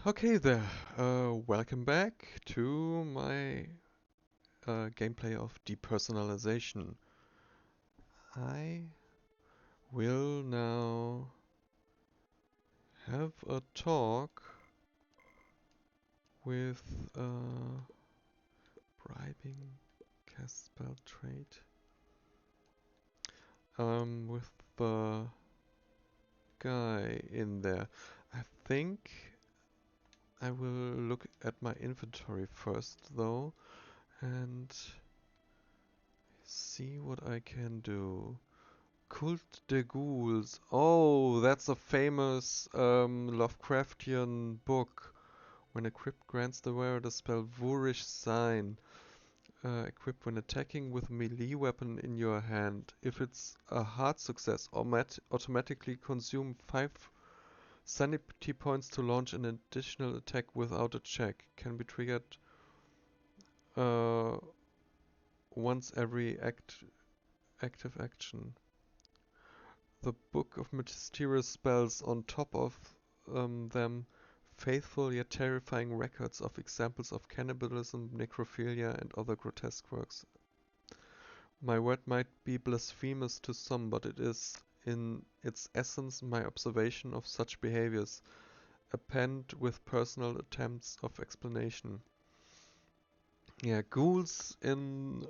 Okay there, welcome back to my gameplay of depersonalization. I will now have a talk with bribing cast spell trait with the guy in there. I think I will look at my inventory first though and see what I can do. Cult de Ghouls. Oh, that's a famous Lovecraftian book. When equipped, grants the wearer the spell Boorish Sign. Equipped when attacking with a melee weapon in your hand. If it's a hard success, automatically consume 5 sanity points to launch an additional attack without a check. Can be triggered uh, once every active action. The Book of Mysterious Spells on top of them, faithful yet terrifying records of examples of cannibalism, necrophilia, and other grotesque works. My word might be blasphemous to some, but it is, in its essence, my observation of such behaviors, append with personal attempts of explanation. Yeah, ghouls in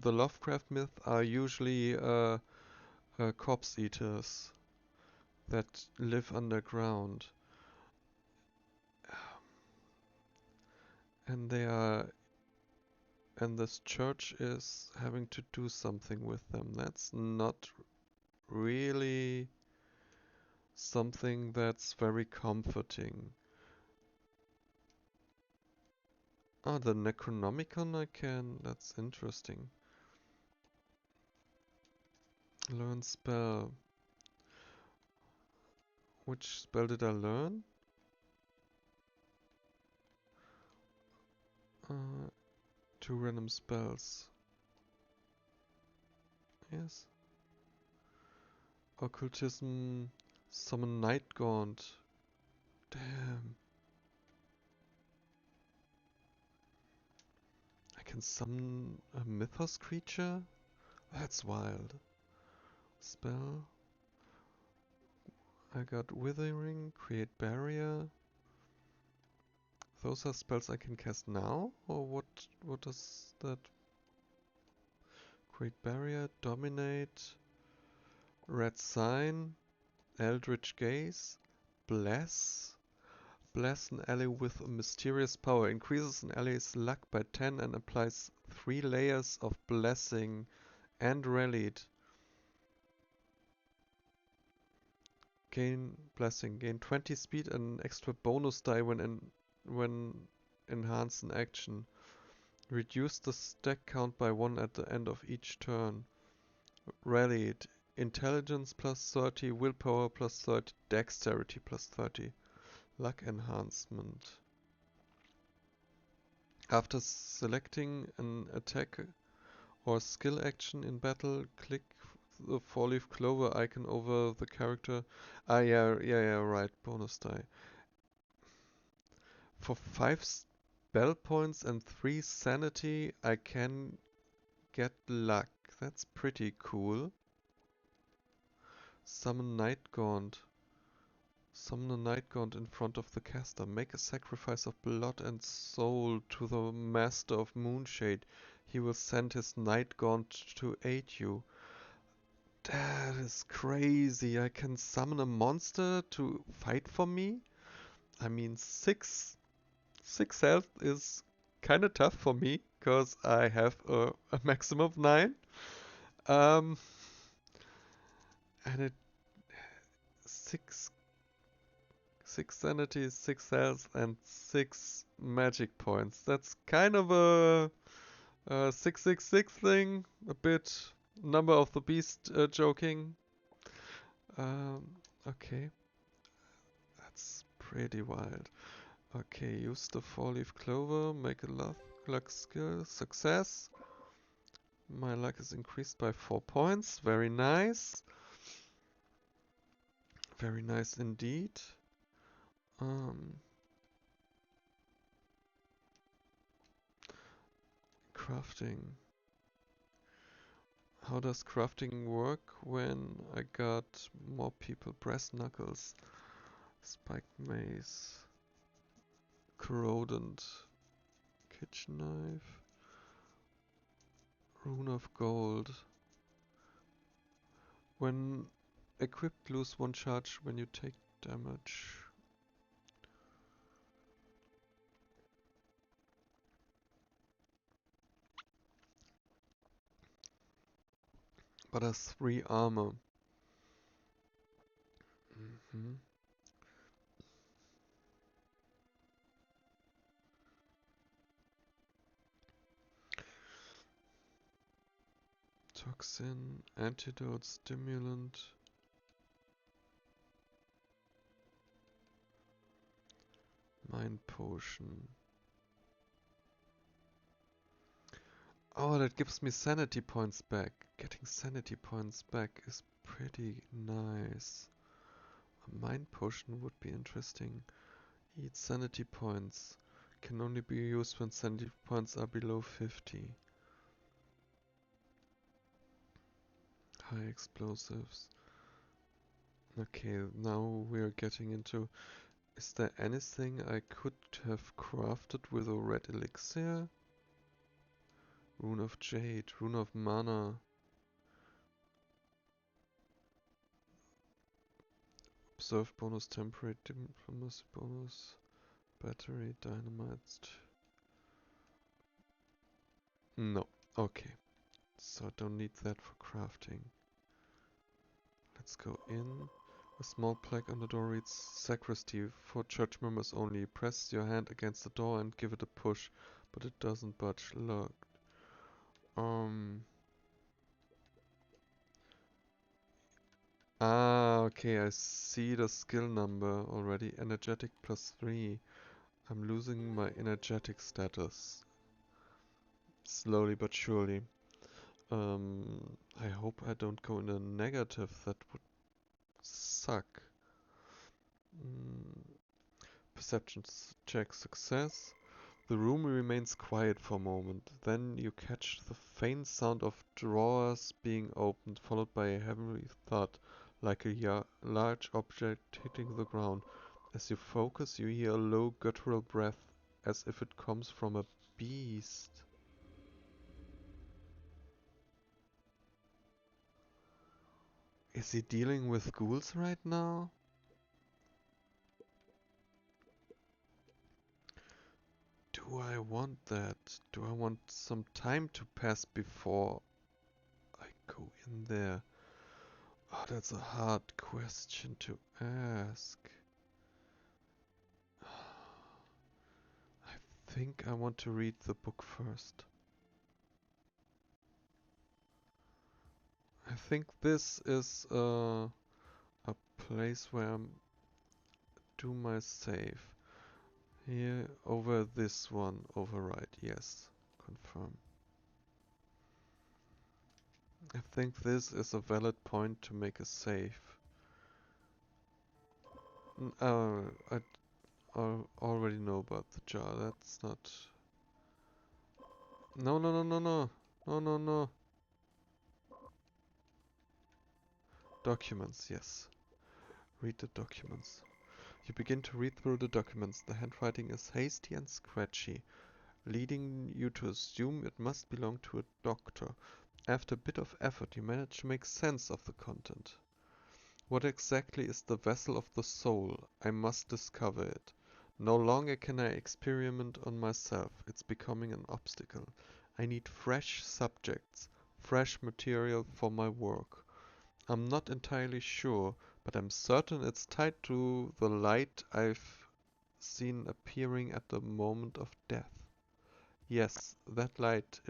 the Lovecraft myth are usually corpse eaters that live underground. And they are, and this church is having to do something with them. That's not really something that's very comforting. Ah, the Necronomicon I can, that's interesting. Learn spell. Which spell did I learn? Two random spells. Yes. Occultism, summon Night Gaunt. Damn. I can summon a mythos creature? That's wild. Spell. I got Withering, Create Barrier. Those are spells I can cast now? Or what does that... Create Barrier, Dominate, Red Sign, Eldritch Gaze, Bless. Bless an ally with a mysterious power. Increases an ally's luck by 10 and applies 3 layers of blessing and rallied. Gain blessing. Gain 20 speed and an extra bonus die when enhance an action. Reduce the stack count by 1 at the end of each turn. Rallied. Intelligence plus 30, willpower plus 30, dexterity plus 30. Luck enhancement. After selecting an attack or skill action in battle, click the 4-leaf clover icon over the character. Ah, yeah, right, bonus die. For 5 spell points and 3 sanity, I can get luck. That's pretty cool. Summon Night Gaunt. Summon a Night Gaunt in front of the caster. Make a sacrifice of blood and soul to the Master of Moonshade. He will send his Night Gaunt to aid you. That is crazy. I can summon a monster to fight for me? I mean, 6 health is kinda tough for me, because I have a maximum of 9. Um, and it 6 sanity, 6 health, and 6 magic points. That's kind of a 666 thing, a bit number of the beast joking. Okay, that's pretty wild. Okay, use the 4-leaf clover, make a luck skill, success. My luck is increased by 4 points, very nice. Very nice indeed. crafting. How does crafting work when I got more people? Brass knuckles, spiked mace, corrodent, kitchen knife, rune of gold. When equipped, lose 1 charge when you take damage. But has 3 armor. Toxin, antidote, stimulant. Mind potion. Oh, that gives me sanity points back. Getting sanity points back is pretty nice. A mind potion would be interesting. Eat sanity points. Can only be used when sanity points are below 50. High explosives. Okay, now we're getting into... Is there anything I could have crafted with a red elixir? Rune of Jade, Rune of Mana. Observe bonus, temporary diplomacy bonus, battery, dynamite. No, okay. So I don't need that for crafting. Let's go in. A small plaque on the door reads Sacristy for church members only. Press your hand against the door and give it a push, but it doesn't budge. Look. Okay, I see the skill number already. Energetic +3. I'm losing my energetic status. Slowly but surely. I hope I don't go in a negative. That would suck. Perception check success. The room remains quiet for a moment. Then you catch the faint sound of drawers being opened, followed by a heavy thud, like a large object hitting the ground. As you focus, you hear a low guttural breath, as if it comes from a beast. Is he dealing with ghouls right now? Do I want that? Do I want some time to pass before I go in there? Oh, that's a hard question to ask. I think I want to read the book first. I think this is a place where I do my save. Here, over this one, override, yes, confirm. I think this is a valid point to make a save. I already know about the jar, that's not... No, no, no, no, no, no, no, no. Documents, yes. Read the documents. You begin to read through the documents. The handwriting is hasty and scratchy, leading you to assume it must belong to a doctor. After a bit of effort, you manage to make sense of the content. What exactly is the vessel of the soul? I must discover it. No longer can I experiment on myself. It's becoming an obstacle. I need fresh subjects, fresh material for my work. I'm not entirely sure, but I'm certain it's tied to the light I've seen appearing at the moment of death. Yes, that light,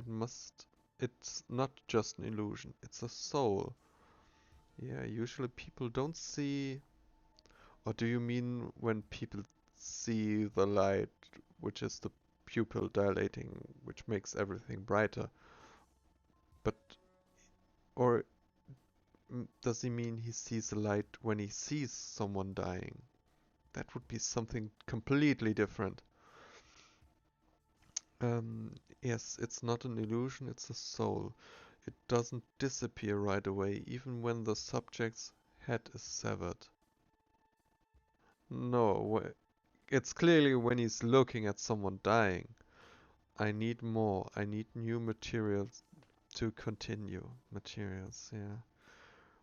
it's not just an illusion, it's a soul. Yeah, usually people don't see, or do you mean when people see the light, which is the pupil dilating, which makes everything brighter? But, or does he mean he sees the light when he sees someone dying? That would be something completely different. Yes, it's not an illusion, it's a soul. It doesn't disappear right away, even when the subject's head is severed. No, it's clearly when he's looking at someone dying. I need more. I need new materials to continue. Materials, yeah.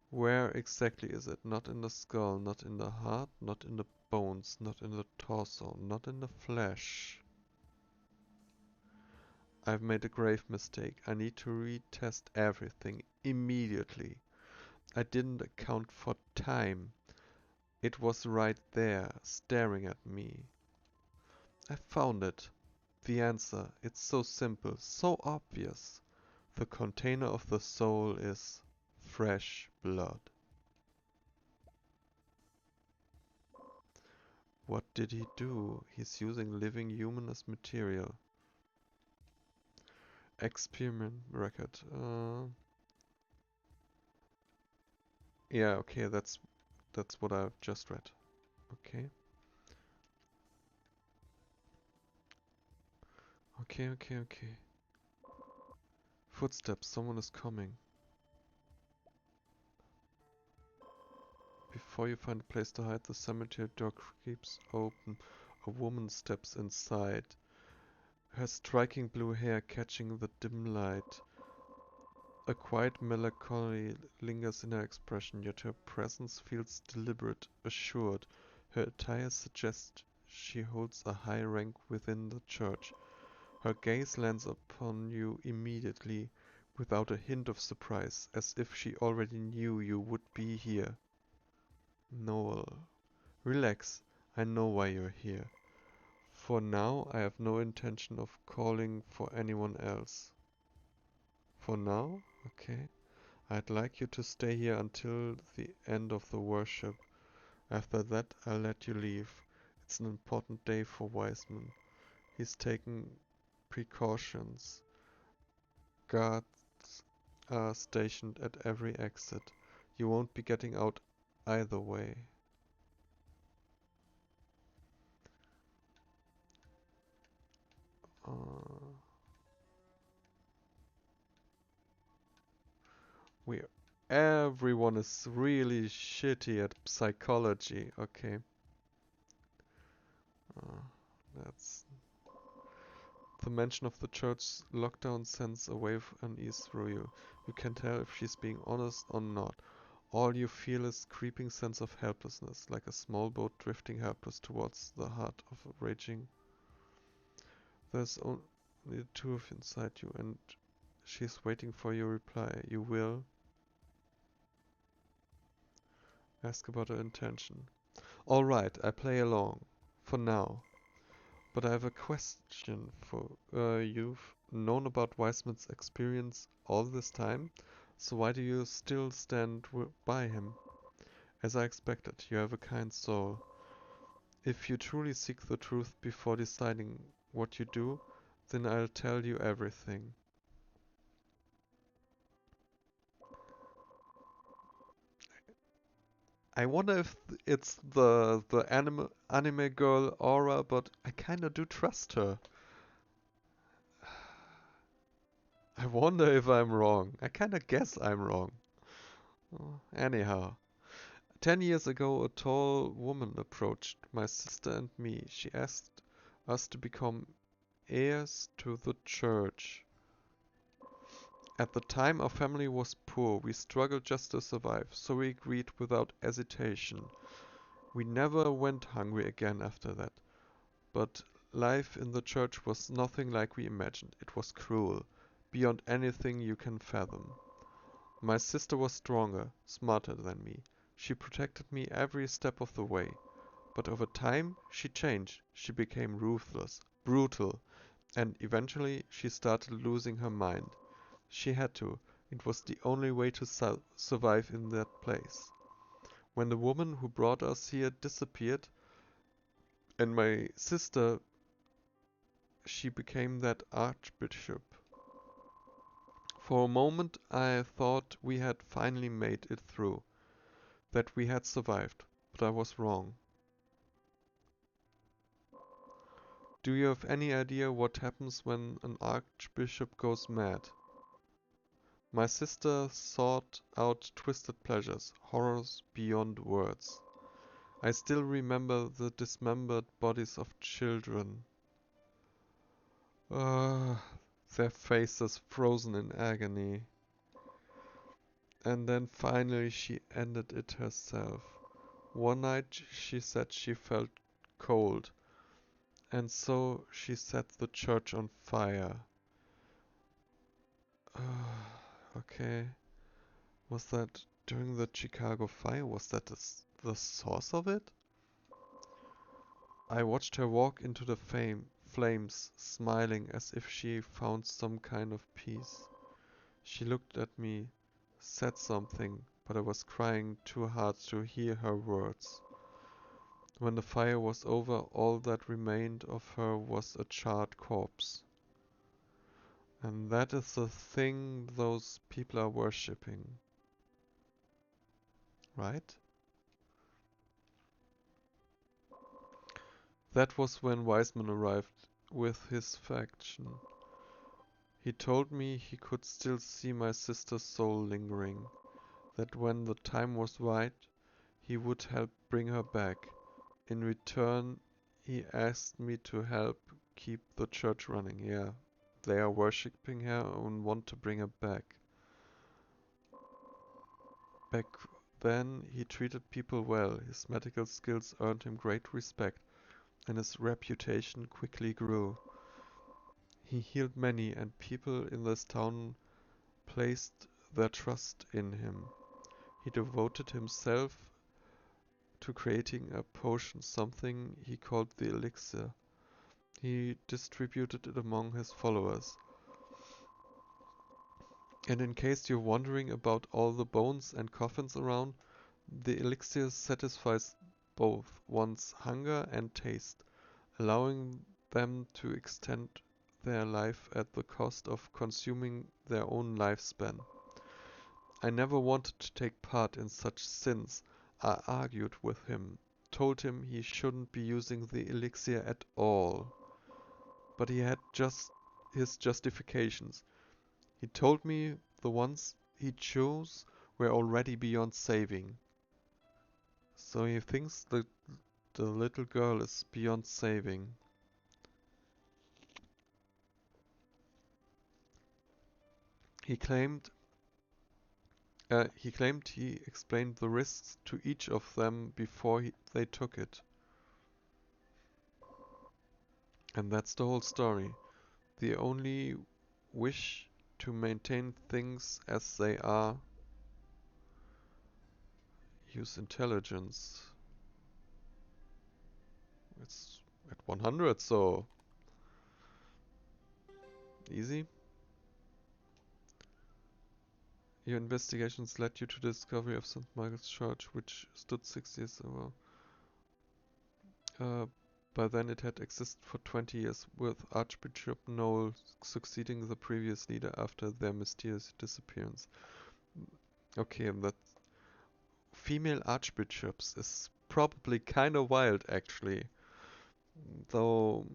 Where exactly is it? Not in the skull, not in the heart, not in the bones, not in the torso, not in the flesh. I've made a grave mistake. I need to retest everything immediately. I didn't account for time. It was right there, staring at me. I found it. The answer. It's so simple, so obvious. The container of the soul is fresh blood. What did he do? He's using living human as material. Experiment record. Yeah, okay, that's what I've just read. Okay. Okay. Footsteps, someone is coming. Before you find a place to hide, the cemetery door creeps open. A woman steps inside. Her striking blue hair catching the dim light. A quiet melancholy lingers in her expression, yet her presence feels deliberate, assured. Her attire suggests she holds a high rank within the church. Her gaze lands upon you immediately, without a hint of surprise, as if she already knew you would be here. Noel, relax. I know why you're here. For now, I have no intention of calling for anyone else. For now? Okay. I'd like you to stay here until the end of the worship. After that, I'll let you leave. It's an important day for Wiseman. He's taking precautions. Guards are stationed at every exit. You won't be getting out either way. Uh, we Everyone is really shitty at psychology. Okay. Uh, that's the mention of the church's lockdown sends a wave of unease through you. You can tell if she's being honest or not. All you feel is creeping sense of helplessness, like a small boat drifting helpless towards the heart of a raging. There's only the two of inside you, and she's waiting for your reply. You will ask about her intention. Alright, I play along. For now. But I have a question for you've known about Weissman's experience all this time, so why do you still stand by him? As I expected, you have a kind soul. If you truly seek the truth before deciding what you do, then I'll tell you everything. I wonder if it's the anime girl aura, but I kinda do trust her. I wonder if I'm wrong. I kinda guess I'm wrong. Anyhow, 10 years ago, a tall woman approached my sister and me. She asked us to become heirs to the church. At the time, our family was poor. We struggled just to survive, so we agreed without hesitation. We never went hungry again after that. But life in the church was nothing like we imagined. It was cruel, beyond anything you can fathom. My sister was stronger, smarter than me. She protected me every step of the way. But over time, she changed. She became ruthless, brutal, and eventually she started losing her mind. She had to. It was the only way to survive in that place. When the woman who brought us here disappeared, and my sister, she became that archbishop. For a moment, I thought we had finally made it through, that we had survived, but I was wrong. Do you have any idea what happens when an archbishop goes mad? My sister sought out twisted pleasures, horrors beyond words. I still remember the dismembered bodies of children. Uh, their faces frozen in agony. And then finally she ended it herself. One night she said she felt cold, and so she set the church on fire. Okay. Was that during the Chicago fire? Was that the source of it? I watched her walk into the flames, smiling as if she found some kind of peace. She looked at me, said something, but I was crying too hard to hear her words. When the fire was over, all that remained of her was a charred corpse. And that is the thing those people are worshipping. Right? That was when Wiseman arrived with his faction. He told me he could still see my sister's soul lingering, that when the time was right, he would help bring her back. In return, he asked me to help keep the church running. Yeah, they are worshipping her and want to bring her back. Back then, he treated people well. His medical skills earned him great respect, and his reputation quickly grew. He healed many, and people in this town placed their trust in him. He devoted himself to creating a potion, something he called the elixir. He distributed it among his followers. And in case you're wondering about all the bones and coffins around, the elixir satisfies both one's hunger and taste, allowing them to extend their life at the cost of consuming their own lifespan. I never wanted to take part in such sins. I argued with him, told him he shouldn't be using the elixir at all. But he had just his justifications. He told me the ones he chose were already beyond saving. So he thinks that the little girl is beyond saving. He claimed he explained the risks to each of them before they took it. And that's the whole story. The only wish to maintain things as they are, use intelligence. It's at 100, so easy. Your investigations led you to the discovery of St. Michael's Church, which stood 6 years ago. By then it had existed for 20 years, with Archbishop Noel succeeding the previous leader after their mysterious disappearance. Okay, that female archbishops is probably kind of wild, actually. Though,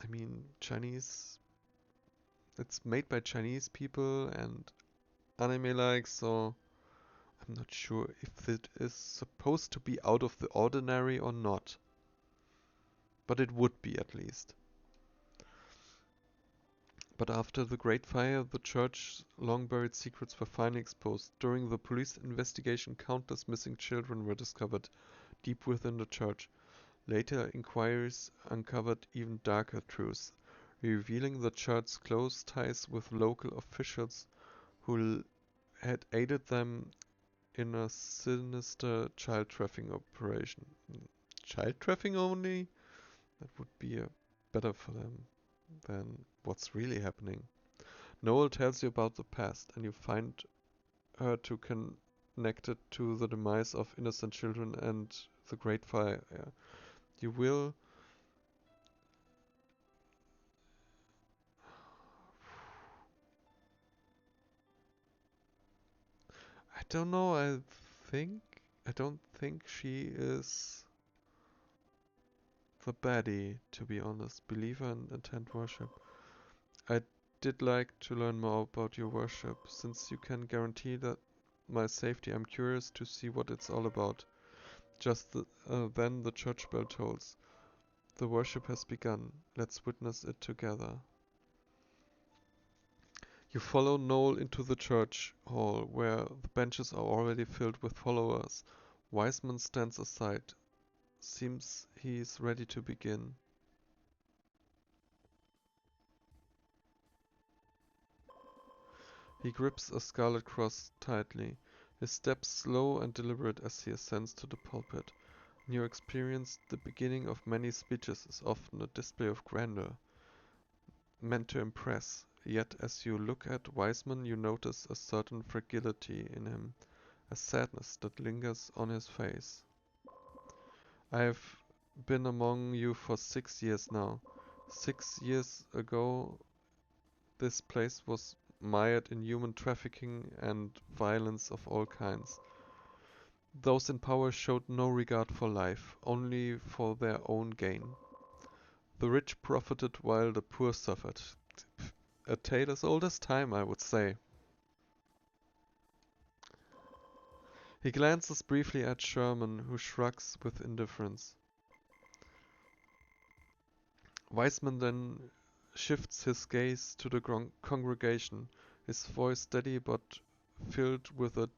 I mean, Chinese, it's made by Chinese people and anime-like, so I'm not sure if it is supposed to be out of the ordinary or not. But it would be, at least. But after the Great Fire, the church's long-buried secrets were finally exposed. During the police investigation, countless missing children were discovered deep within the church. Later inquiries uncovered even darker truths, revealing the church's close ties with local officials who had aided them in a sinister child trafficking operation. Child trafficking only? That would be better for them than what's really happening. Noel tells you about the past, and you find her to connect it to the demise of innocent children and the Great Fire. Yeah. You will... I don't know, I don't think she is the baddie, to be honest. Believer and intent worship. I did like to learn more about your worship. Since you can guarantee that my safety, I'm curious to see what it's all about. Then the church bell tolls. The worship has begun. Let's witness it together. You follow Noel into the church hall, where the benches are already filled with followers. Wiseman stands aside. Seems he's ready to begin. He grips a scarlet cross tightly. His steps slow and deliberate as he ascends to the pulpit. In your experience, the beginning of many speeches is often a display of grandeur, meant to impress. Yet as you look at Wiseman, you notice a certain fragility in him, a sadness that lingers on his face. I have been among you for 6 years now. 6 years ago, this place was mired in human trafficking and violence of all kinds. Those in power showed no regard for life, only for their own gain. The rich profited while the poor suffered. A tale as old as time, I would say. He glances briefly at Sherman, who shrugs with indifference. Weisman then shifts his gaze to the congregation, his voice steady but filled with a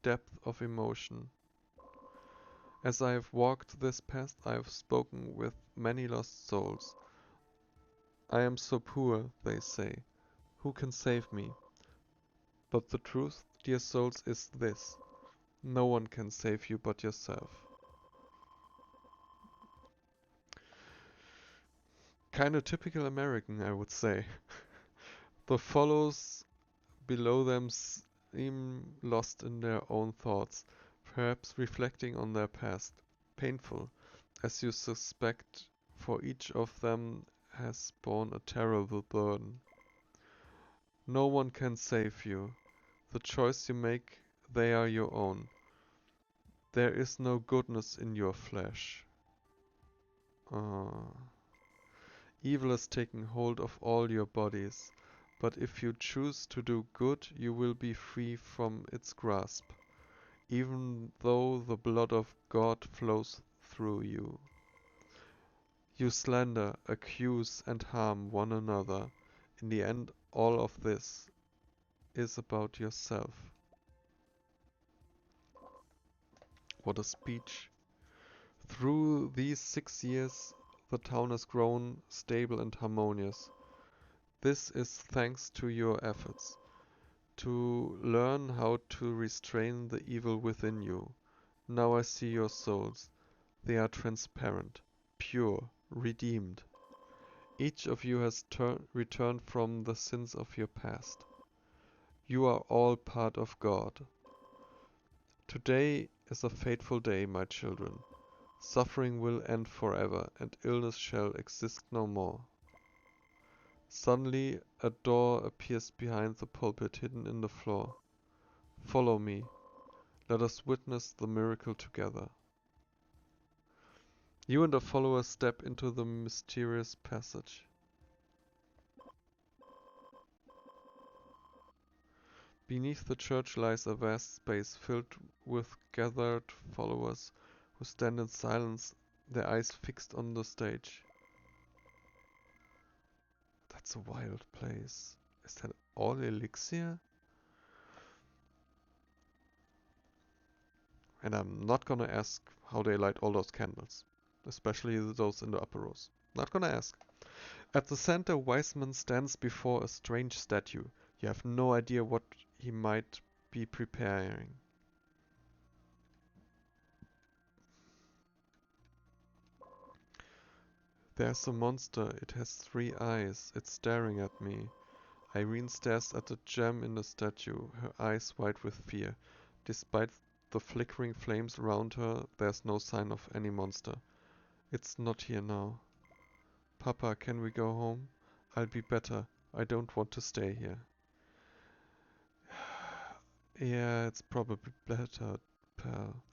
depth of emotion. As I have walked this path, I have spoken with many lost souls. I am so poor, they say. Who can save me? But the truth, dear souls, is this. No one can save you but yourself. Kinda typical American, I would say. The follows below them seem lost in their own thoughts, perhaps reflecting on their past. Painful, as you suspect, for each of them has borne a terrible burden. No one can save you. The choice you make, they are your own. There is no goodness in your flesh. Evil is taking hold of all your bodies, but if you choose to do good, you will be free from its grasp, even though the blood of God flows through you. You slander, accuse, and harm one another. In the end, all of this is about yourself. What a speech. Through these 6 years, the town has grown stable and harmonious. This is thanks to your efforts to learn how to restrain the evil within you. Now I see your souls. They are transparent, pure, redeemed. Each of you has returned from the sins of your past. You are all part of God. Today is a fateful day, my children. Suffering will end forever, and illness shall exist no more. Suddenly, a door appears behind the pulpit, hidden in the floor. Follow me. Let us witness the miracle together. You and the followers step into the mysterious passage. Beneath the church lies a vast space filled with gathered followers who stand in silence, their eyes fixed on the stage. That's a wild place. Is that all elixir? And I'm not gonna ask how they light all those candles, especially those in the upper rows. Not gonna ask. At the center, Wiseman stands before a strange statue. You have no idea what he might be preparing. There's a monster. It has 3 eyes. It's staring at me. Irene stares at the gem in the statue, her eyes wide with fear. Despite the flickering flames around her, there's no sign of any monster. It's not here now. Papa, can we go home? I'll be better. I don't want to stay here. Yeah, it's probably better, pal.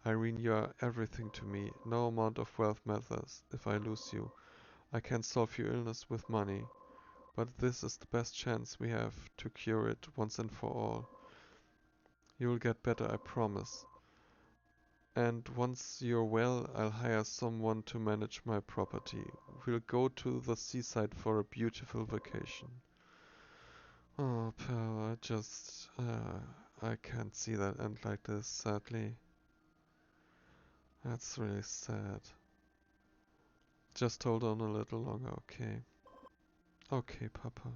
Irene, you are everything to me. No amount of wealth matters if I lose you. I can solve your illness with money, but this is the best chance we have to cure it once and for all. You'll get better, I promise. And once you're well, I'll hire someone to manage my property. We'll go to the seaside for a beautiful vacation. Oh, Pearl, I can't see that end like this, sadly. That's really sad. Just hold on a little longer, okay? Okay, Papa.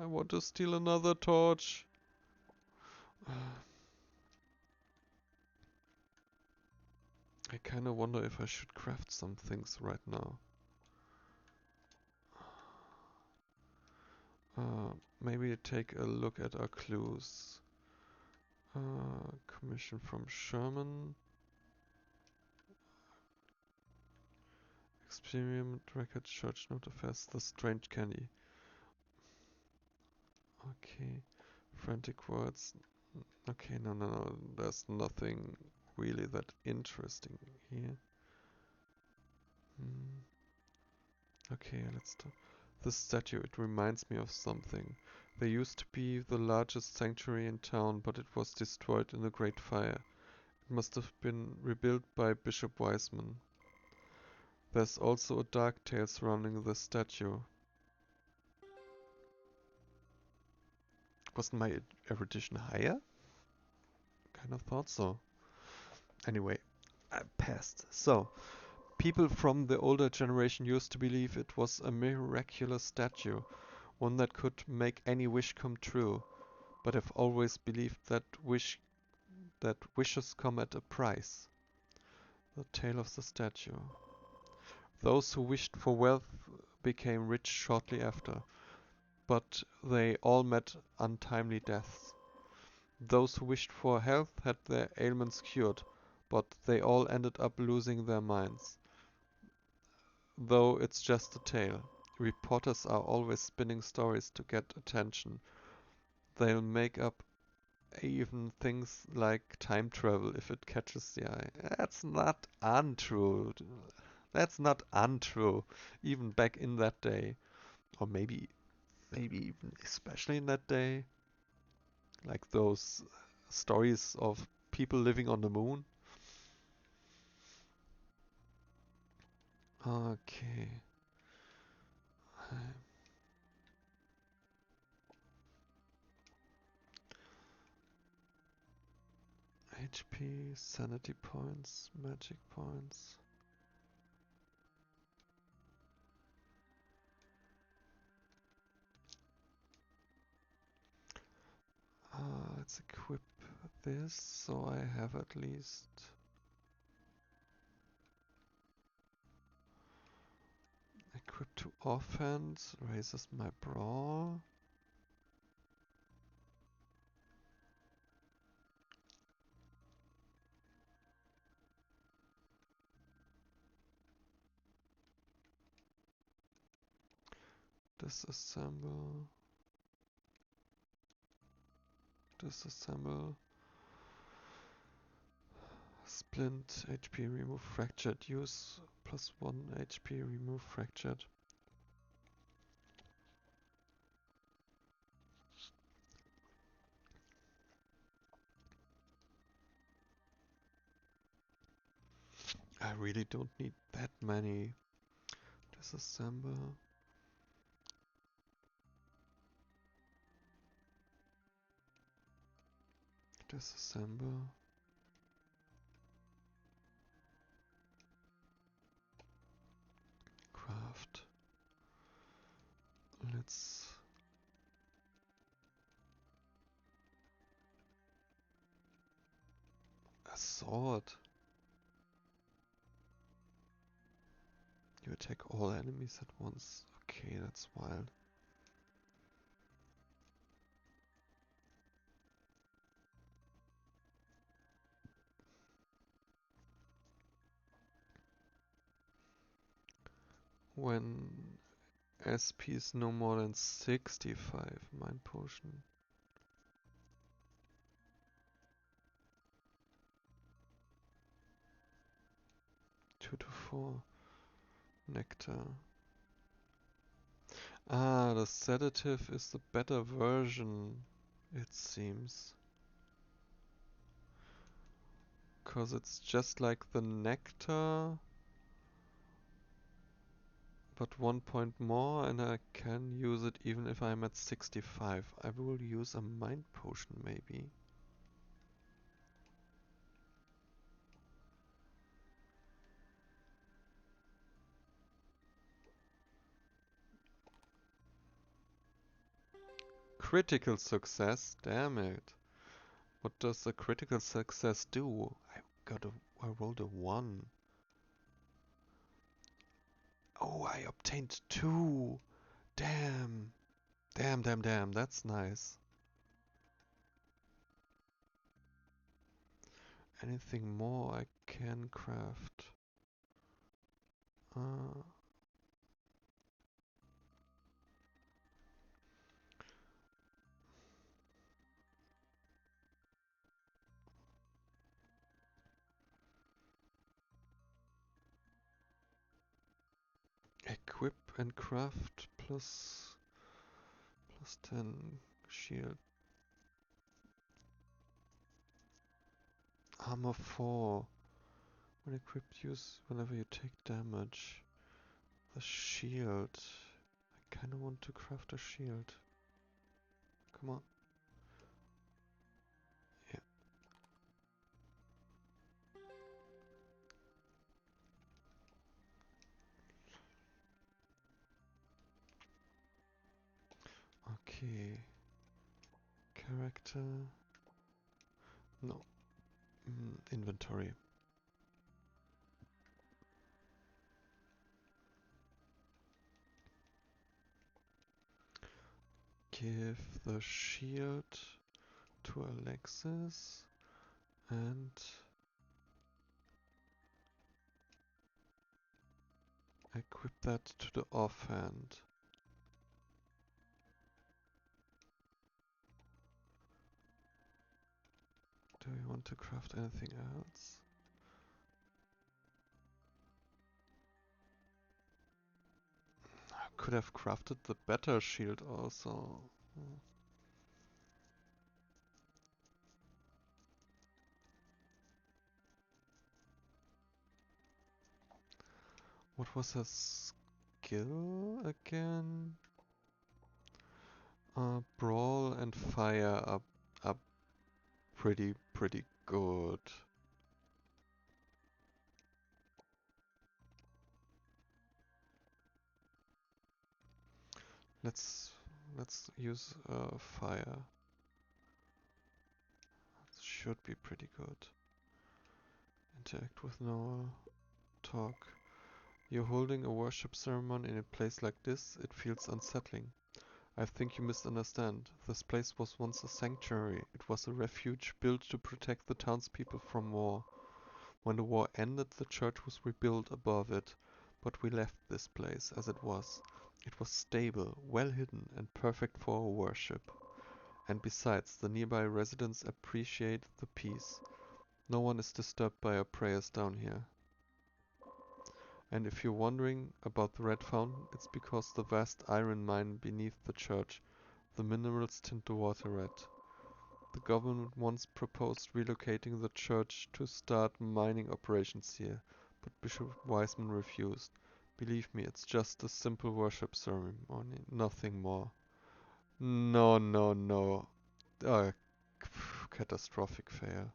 I want to steal another torch. I kinda wonder if I should craft some things right now. Maybe take a look at our clues. Commission from Sherman. Experiment record church notifies the strange candy. Okay. Frantic words. Okay, no. There's nothing really that interesting here. Okay, let's talk. This statue, it reminds me of something. There used to be the largest sanctuary in town, but it was destroyed in the Great Fire. It must have been rebuilt by Bishop Wiseman. There's also a dark tale surrounding the statue. Wasn't my erudition higher? Kind of thought so. Anyway, I passed. So, people from the older generation used to believe it was a miraculous statue, one that could make any wish come true. But I've always believed that wishes come at a price. The tale of the statue. Those who wished for wealth became rich shortly after, but they all met untimely deaths. Those who wished for health had their ailments cured, but they all ended up losing their minds. Though it's just a tale. Reporters are always spinning stories to get attention. They'll make up even things like time travel if it catches the eye. That's not untrue. That's not untrue. Even back in that day. Or maybe even especially in that day. Like those stories of people living on the moon. Okay. HP, sanity points, magic points. Let's equip this so I have at least equip to offense, raises my brawl. Disassemble. Disassemble. Splint, HP, remove fractured. Use +1 HP, remove fractured. I really don't need that many. Disassemble. Disassemble. Craft. Let's... A sword. You attack all enemies at once. Okay, that's wild. When SP is no more than 65 mind potion. Two to four. Nectar. Ah, the sedative is the better version, it seems. 'Cause it's just like the nectar, but 1 point more, and I can use it even if I'm at 65. I will use a mind potion maybe. Critical success? Damn it. What does a critical success do? I rolled a 1. Oh, I obtained 2! Damn! Damn, that's nice. Anything more I can craft? Uh, equip and craft plus 10 shield. Armor 4. When equipped, use whenever you take damage. The shield. I kinda want to craft a shield. Come on. Yeah. Okay. Character. No. Inventory. Give the shield to Alexis and equip that to the offhand. Do we want to craft anything else? I could have crafted the better shield also. What was her skill again? Brawl and fire are pretty good. Let's use fire. It should be pretty good. Interact with Noel. Talk. You're holding a worship ceremony in a place like this. It feels unsettling. I think you misunderstand. This place was once a sanctuary. It was a refuge built to protect the townspeople from war. When the war ended, the church was rebuilt above it, but we left this place as it was. It was stable, well hidden, and perfect for our worship. And besides, the nearby residents appreciate the peace. No one is disturbed by our prayers down here. And if you're wondering about the red fountain, it's because the vast iron mine beneath the church. The minerals tint the water red. The government once proposed relocating the church to start mining operations here, but Bishop Wiseman refused. Believe me, it's just a simple worship ceremony, nothing more. No. Uh, Catastrophic fail.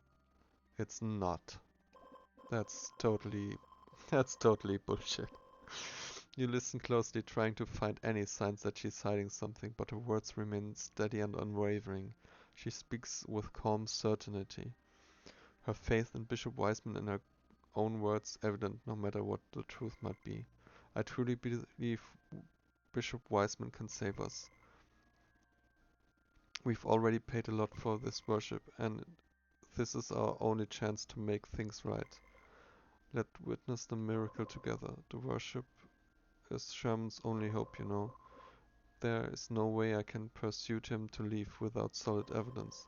It's not. That's totally bullshit. You listen closely, trying to find any signs that she's hiding something, but her words remain steady and unwavering. She speaks with calm certainty. Her faith in Bishop Wiseman and her own words evident no matter what the truth might be. I truly believe Bishop Wiseman can save us. We've already paid a lot for this worship, and this is our only chance to make things right. Let's witness the miracle together. The worship is Sherman's only hope, you know. There is no way I can persuade him to leave without solid evidence.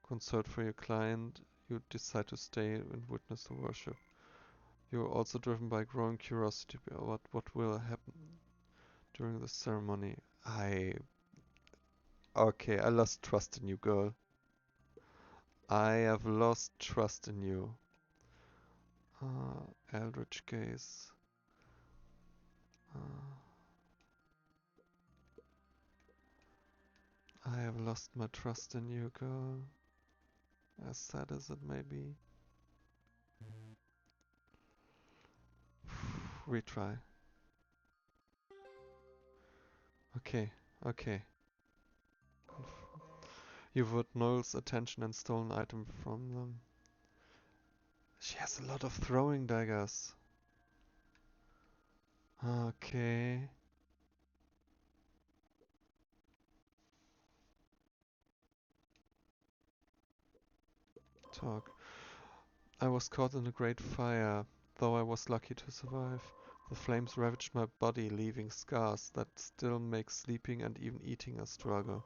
Concerned for your client, you decide to stay and witness the worship. You are also driven by growing curiosity about what will happen during the ceremony. Okay, I lost trust in you, girl. I have lost trust in you. Eldritch Gaze. I have lost my trust in you, girl. As sad as it may be. Retry. Okay, okay. You would Noel's attention and stole an item from them. She has a lot of throwing daggers. Okay. Talk. I was caught in a great fire, though I was lucky to survive. The flames ravaged my body, leaving scars that still make sleeping and even eating a struggle.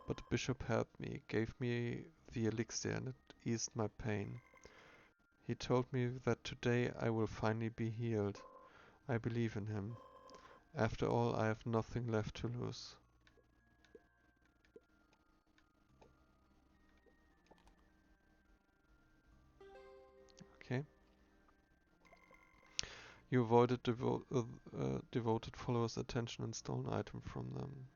But the bishop helped me, gave me the elixir, and it eased my pain. He told me that today I will finally be healed. I believe in him. After all, I have nothing left to lose. Okay. You avoided devoted followers' attention and stole an item from them.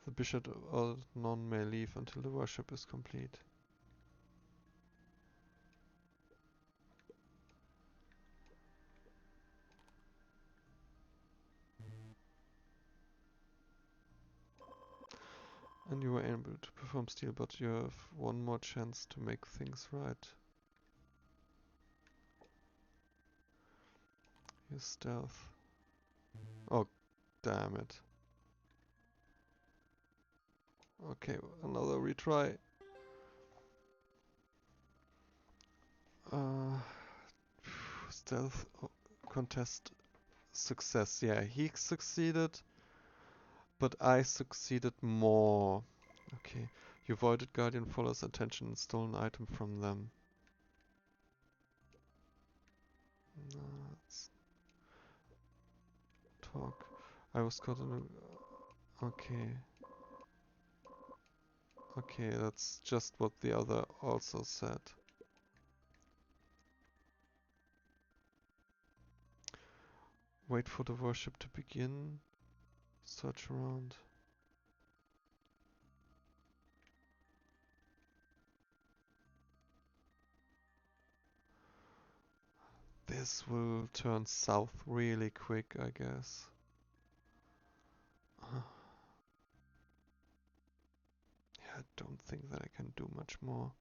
The bishop or none may leave until the worship is complete. And you were able to perform steal, but you have one more chance to make things right. Use stealth. Oh, damn it. Okay, another retry. Stealth contest success. Yeah, he succeeded, but I succeeded more. Okay, you avoided Guardian followers' attention and stole an item from them. No, that's talk. I was caught in a... Okay. Okay, that's just what the other also said. Wait for the worship to begin. Search around. This will turn south really quick, I guess. Yeah, I don't think that I can do much more.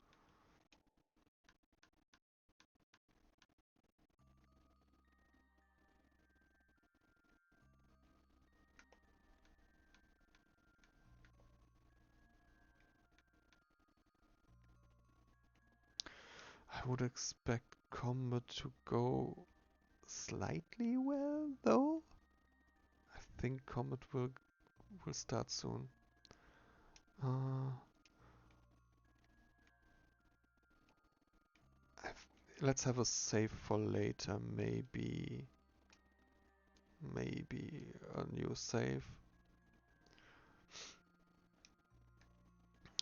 I would expect combat to go slightly well, though. I think combat will start soon. Let's have a save for later, maybe a new save.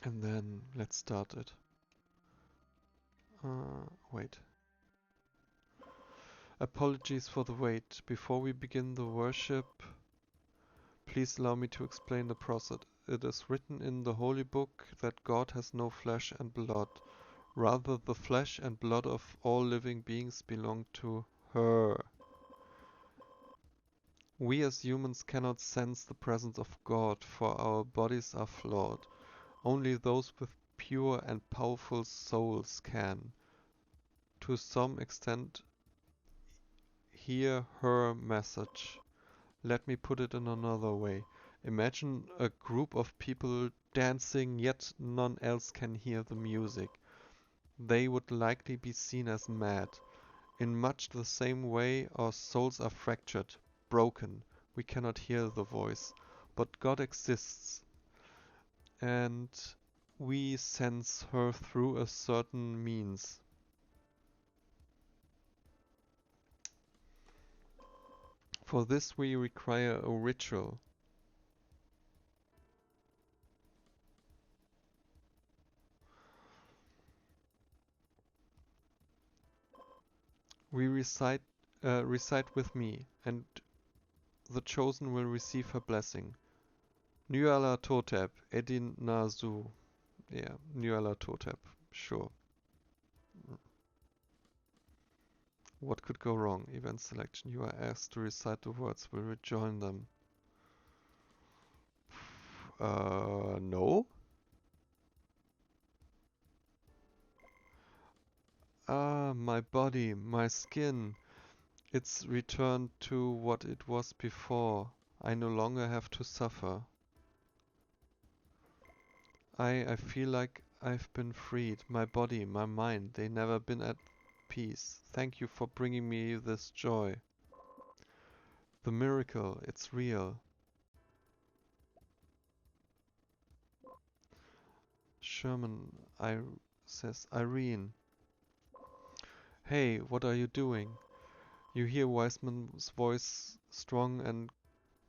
And then let's start it. Wait. Apologies for the wait. Before we begin the worship, please allow me to explain the process. It is written in the Holy Book that God has no flesh and blood. Rather, the flesh and blood of all living beings belong to her. We as humans cannot sense the presence of God, for our bodies are flawed. Only those with pure and powerful souls can, to some extent, hear her message. Let me put it in another way. Imagine a group of people dancing, yet none else can hear the music. they would likely be seen as mad. In much the same way our souls are fractured, broken. We cannot hear the voice. But God exists, and we sense her through a certain means. For this we require a ritual. We recite with me, and the chosen will receive her blessing. Nuala Totep, Edin Nazu. Yeah, Nuala Totep, sure. What could go wrong? Event selection. You are asked to recite the words. Will we join them? No? Ah, my body, my skin. It's returned to what it was before. I no longer have to suffer. I feel like I've been freed. My body, my mind, they never been at peace. Thank you for bringing me this joy. The miracle, it's real. Sherman says, Irene. Hey, what are you doing? You hear Wiseman's voice, strong and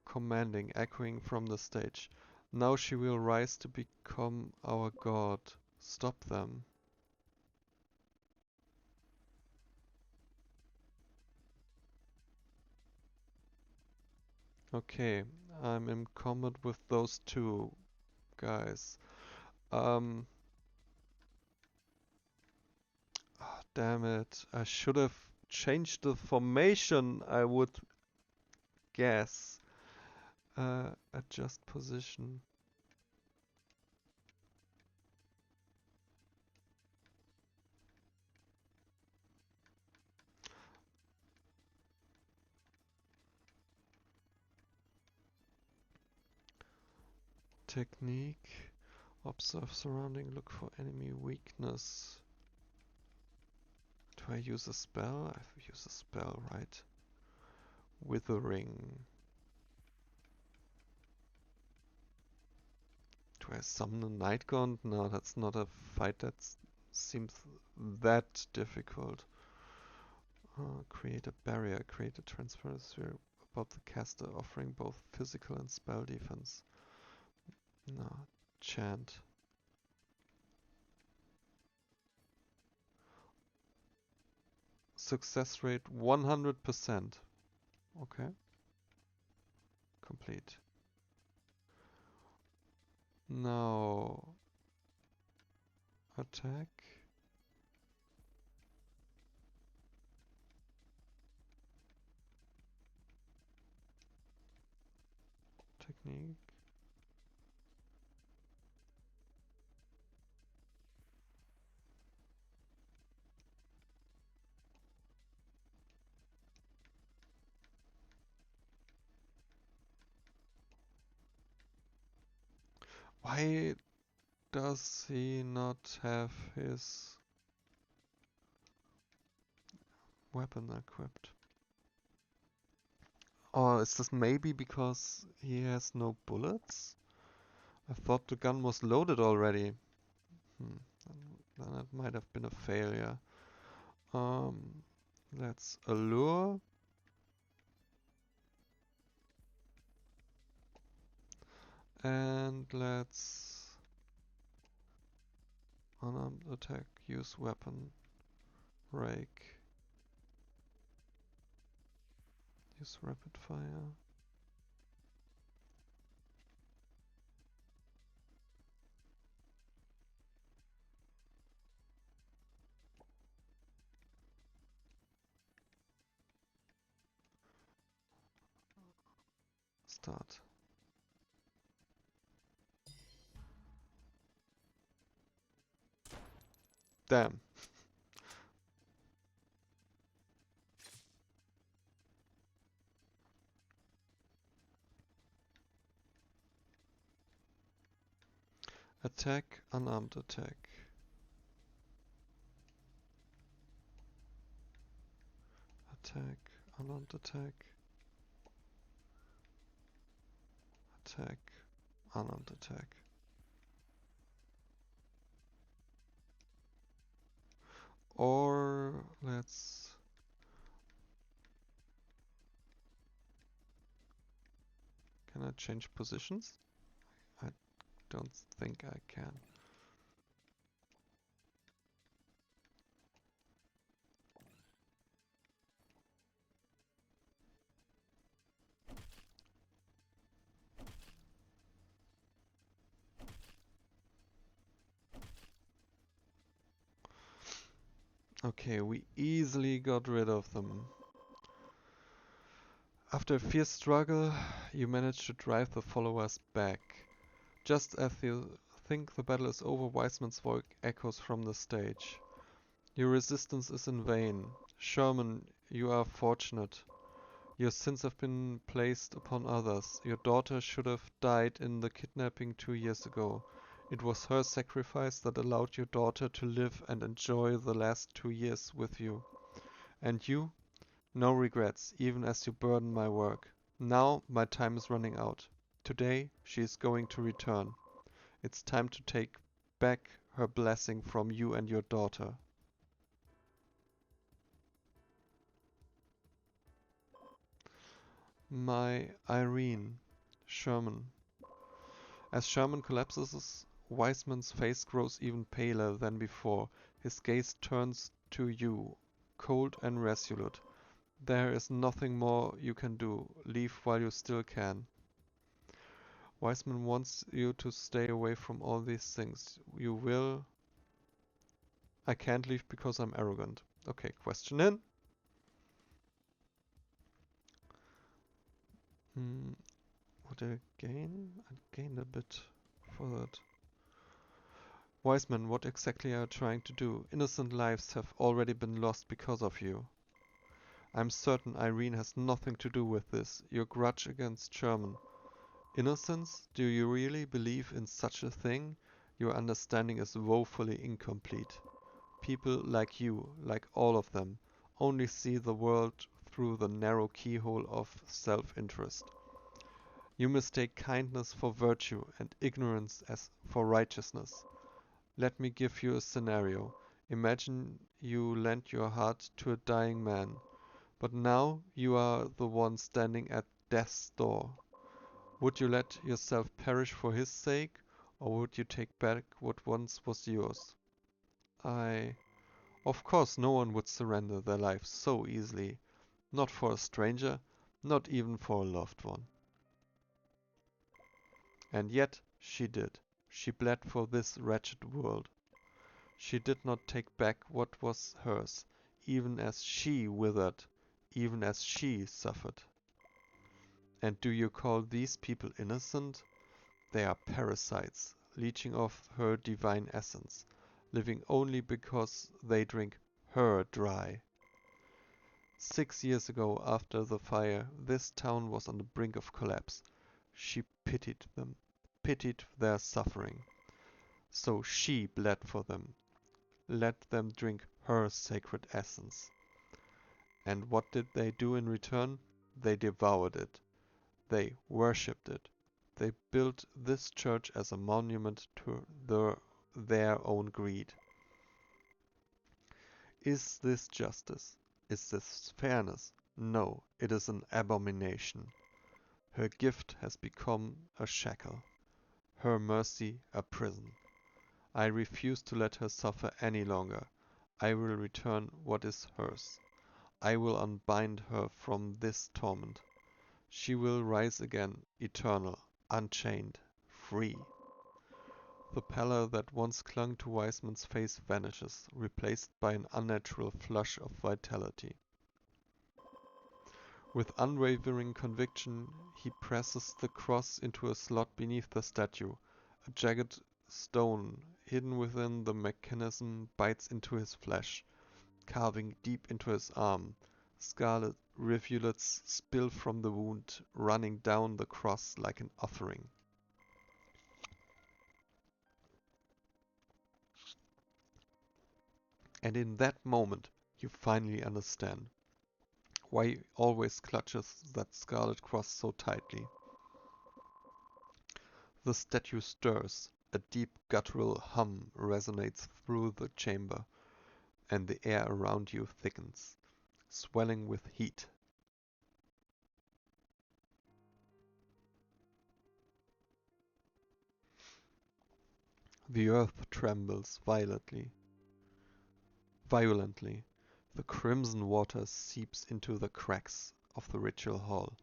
commanding, echoing from the stage. Now she will rise to become our god. Stop them. Okay, I'm in combat with those two guys. Damn it. I should have changed the formation, I would guess. Adjust position. Technique. Observe surrounding, look for enemy weakness. Do I use a spell? I use a spell, right? Withering. Do I summon a Night Gaunt? No, that's not a fight that seems that difficult. Create a barrier, create a transparent sphere about the caster, offering both physical and spell defense. No, chant. Success rate 100%. Okay. Complete. Now attack. Technique. Why does he not have his weapon equipped? Or is this maybe because he has no bullets? I thought the gun was loaded already. Then it might have been a failure. Let's allure. And let's unarmed attack, use weapon, rake, use rapid fire. Start. Damn. Attack, unarmed attack. attack, unarmed attack, attack, unarmed attack. Or let's... Can I change positions? I don't think I can. Okay, we easily got rid of them. After a fierce struggle, you manage to drive the followers back. Just as you think the battle is over, Wiseman's voice echoes from the stage. Your resistance is in vain. Sherman, you are fortunate. Your sins have been placed upon others. Your daughter should have died in the kidnapping 2 years ago. It was her sacrifice that allowed your daughter to live and enjoy the last 2 years with you. And you? No regrets, even as you burden my work. Now my time is running out. Today she is going to return. It's time to take back her blessing from you and your daughter. My Irene, Sherman. As Sherman collapses, Wiseman's face grows even paler than before. His gaze turns to you, cold and resolute. There is nothing more you can do. Leave while you still can. Wiseman wants you to stay away from all these things. You will... I can't leave because I'm arrogant. Okay, question in. What did I gain? I gained a bit for that. Wiseman, what exactly are you trying to do? Innocent lives have already been lost because of you. I'm certain Irene has nothing to do with this. Your grudge against Sherman. Innocence? Do you really believe in such a thing? Your understanding is woefully incomplete. People like you, like all of them, only see the world through the narrow keyhole of self-interest. You mistake kindness for virtue and ignorance as for righteousness. Let me give you a scenario. Imagine you lent your heart to a dying man, but now you are the one standing at death's door. Would you let yourself perish for his sake, or would you take back what once was yours? Of course no one would surrender their life so easily. Not for a stranger, not even for a loved one. And yet she did. She bled for this wretched world. She did not take back what was hers, even as she withered, even as she suffered. And do you call these people innocent? They are parasites, leeching off her divine essence, living only because they drink her dry. 6 years ago, after the fire, this town was on the brink of collapse. She pitied them, pitied their suffering. So she bled for them, let them drink her sacred essence. And what did they do in return? They devoured it. They worshipped it. They built this church as a monument to their own greed. Is this justice? Is this fairness? No, it is an abomination. Her gift has become a shackle, her mercy a prison. I refuse to let her suffer any longer. I will return what is hers. I will unbind her from this torment. She will rise again, eternal, unchained, free. The pallor that once clung to Wiseman's face vanishes, replaced by an unnatural flush of vitality. With unwavering conviction, he presses the cross into a slot beneath the statue. A jagged stone, hidden within the mechanism, bites into his flesh, carving deep into his arm. Scarlet rivulets spill from the wound, running down the cross like an offering. And in that moment, you finally understand. why he always clutches that scarlet cross so tightly. The statue stirs. A deep guttural hum resonates through the chamber, and the air around you thickens, swelling with heat. The earth trembles violently. The crimson water seeps into the cracks of the ritual hall,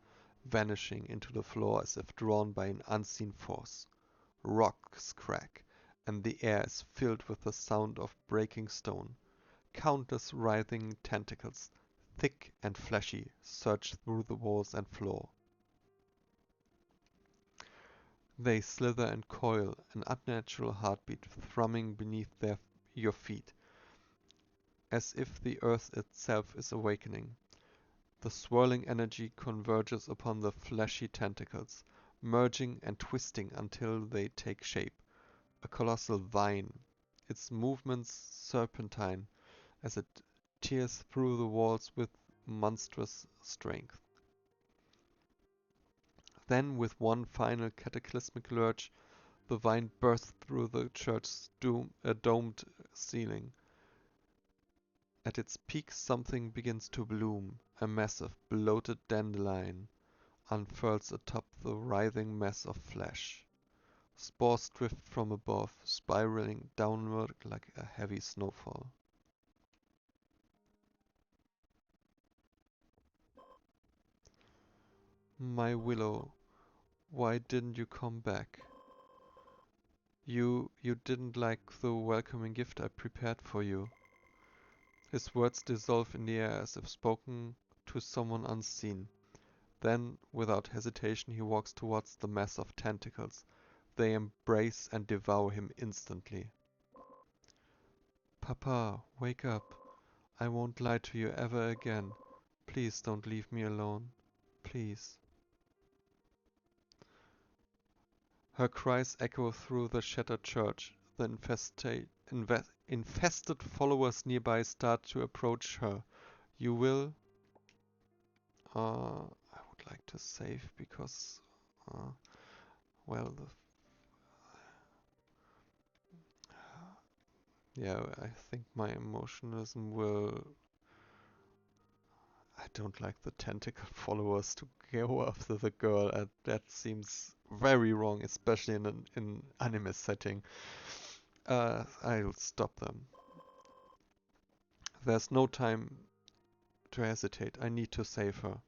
vanishing into the floor as if drawn by an unseen force. Rocks crack, and the air is filled with the sound of breaking stone. Countless writhing tentacles, thick and fleshy, surge through the walls and floor. They slither and coil, an unnatural heartbeat thrumming beneath your feet, as if the earth itself is awakening. The swirling energy converges upon the fleshy tentacles, merging and twisting until they take shape, a colossal vine, its movements serpentine as it tears through the walls with monstrous strength. Then, with one final cataclysmic lurch, the vine bursts through the church's domed ceiling. At its peak, something begins to bloom. A massive, bloated dandelion unfurls atop the writhing mass of flesh. Spores drift from above, spiraling downward like a heavy snowfall. My willow, why didn't you come back? You didn't like the welcoming gift I prepared for you. His words dissolve in the air as if spoken to someone unseen. Then, without hesitation, he walks towards the mass of tentacles. They embrace and devour him instantly. Papa, wake up. I won't lie to you ever again. Please don't leave me alone. Please. Her cries echo through the shattered church. The infested followers nearby start to approach her. You will... I would like to save because... well, yeah, I think my emotionalism will... I don't like the tentacle followers to go after the girl. That seems very wrong, especially in an anime setting. I'll stop them. There's no time to hesitate. I need to save her.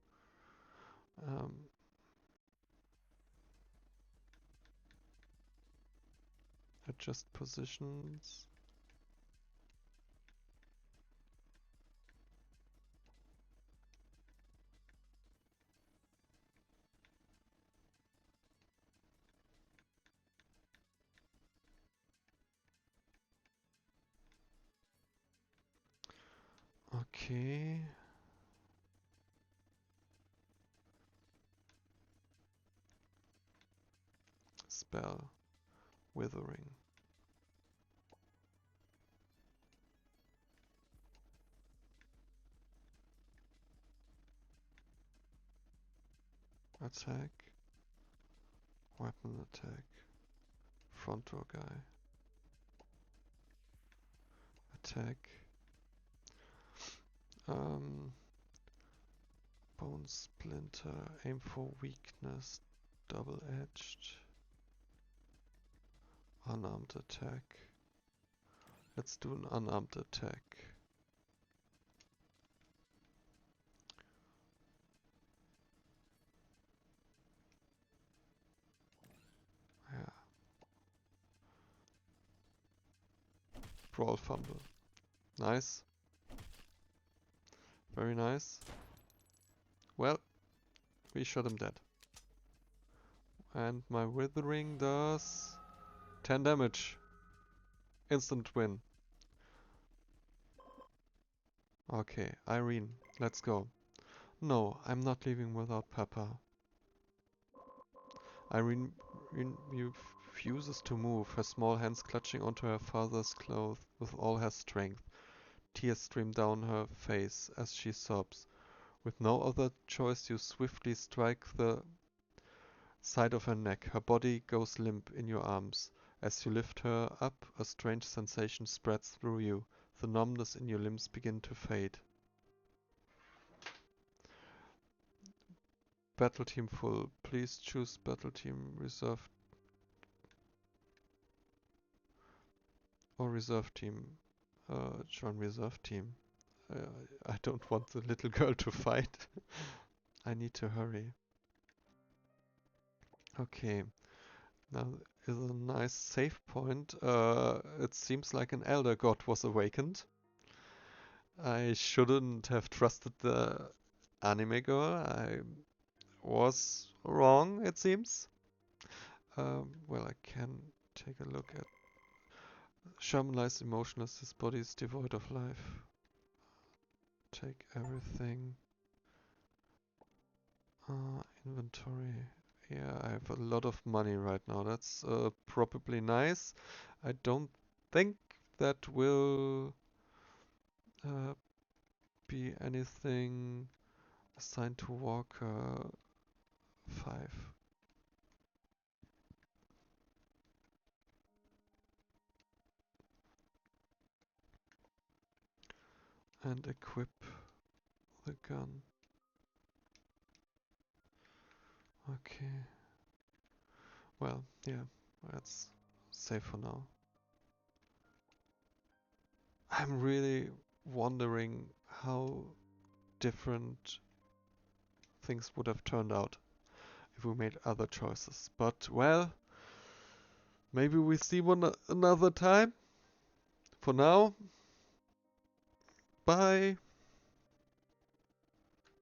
Adjust positions. Okay. Spell. Withering. Attack. Weapon attack. Front door guy. Attack. Bone splinter. Aim for weakness. Double edged. Unarmed attack. Let's do an unarmed attack. Yeah. Brawl fumble. Nice. Very nice. Well, we shot him dead. And my withering does 10 damage. Instant win. Okay, Irene, let's go. No, I'm not leaving without Papa. Irene refuses to move, her small hands clutching onto her father's clothes with all her strength. Tears stream down her face as she sobs. With no other choice, you swiftly strike the side of her neck. Her body goes limp in your arms. As you lift her up, a strange sensation spreads through you. The numbness in your limbs begin to fade. Battle team full. Please choose battle team reserve or reserve team. Join reserve team. I don't want the little girl to fight. I need to hurry. Okay. Now is a nice save point. It seems like an elder god was awakened. I shouldn't have trusted the anime girl. I was wrong, it seems. Well, I can take a look at Shamanized emotionless. His body is devoid of life. Take everything. Inventory. Yeah, I have a lot of money right now. That's probably nice. I don't think that will be anything assigned to Walker 5. And equip the gun. Okay. Well, yeah, that's safe for now. I'm really wondering how different things would have turned out if we made other choices. But, well, maybe we see one another time. For now, bye.